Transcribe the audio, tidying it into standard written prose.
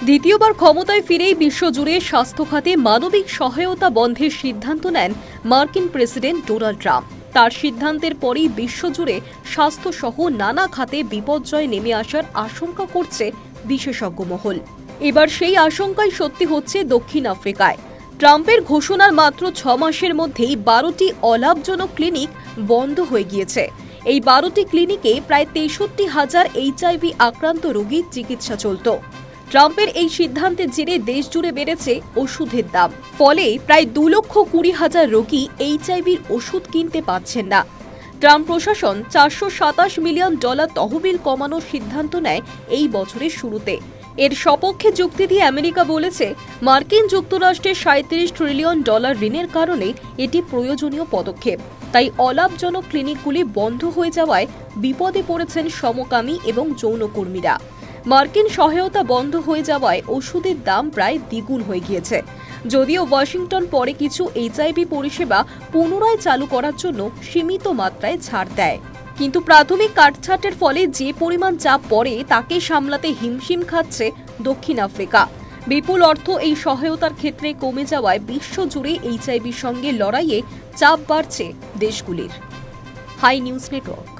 দ্বিতীয়বার ক্ষমতায় ফিরেই বিশ্বজুড়ে স্বাস্থ্য খাতে মানবিক সহায়তা বন্ধের সিদ্ধান্ত নেন মার্কিন প্রেসিডেন্ট ডোনাল্ড ট্রাম্প। তার সিদ্ধান্তের পরেই বিশ্বজুড়ে স্বাস্থ্যসহ নানা খাতে বিপর্যয় নেমে আসার আশঙ্কা করছে বিশেষজ্ঞ মহল। এবার সেই আশঙ্কাই সত্যি হচ্ছে দক্ষিণ আফ্রিকায়। ট্রাম্পের ঘোষণার মাত্র 6 মাসের মধ্যেই 12টি অলাভজনক ক্লিনিক বন্ধ হয়ে গিয়েছে। এই 12টি ক্লিনিকে প্রায় 63,000 HIV আক্রান্ত রোগীর চিকিৎসা চলত। ট্রাম্পের এই সিদ্ধান্তের জেরে দেশ জুড়ে বেড়েছে ওষুধের দাম। ফলে প্রায় 2,20,000 রোগী HIVর ওষুধ কিনতে পারছেন না। ট্রাম্প প্রশাসন $427 মিলিয়ন তহবিল কমানোর সিদ্ধান্ত নেয় এই বছরের শুরুতে। এর সপক্ষে যুক্তি দিয়ে আমেরিকা বলেছে, মার্কিন যুক্তরাষ্ট্রের $37 ট্রিলিয়ন ঋণের কারণে এটি প্রয়োজনীয় পদক্ষেপ। তাই অলাভজনক ক্লিনিকগুলি বন্ধ হয়ে যাওয়ায় বিপদে পড়েছেন সমকামী এবং যৌনকর্মীরা। মার্কিন সহায়তা বন্ধ হয়ে যাওয়ায় ওষুধের দাম প্রায় দ্বিগুণ হয়ে গিয়েছে। যদিও ওয়াশিংটন পরে কিছু HIV পরিষেবা পুনরায় চালু করার জন্য সীমিত মাত্রায় ছাড় দেয়, কিন্তু প্রাথমিক কাটছাঁটের ফলে যে পরিমাণ চাপ পড়ে তাকে সামলাতে হিমশিম খাচ্ছে দক্ষিণ আফ্রিকা। বিপুল অর্থ এই সহায়তার ক্ষেত্রে কমে যাওয়ায় বিশ্বজুড়ে HIVর সঙ্গে লড়াইয়ে চাপ বাড়ছে দেশগুলির। Hi news network.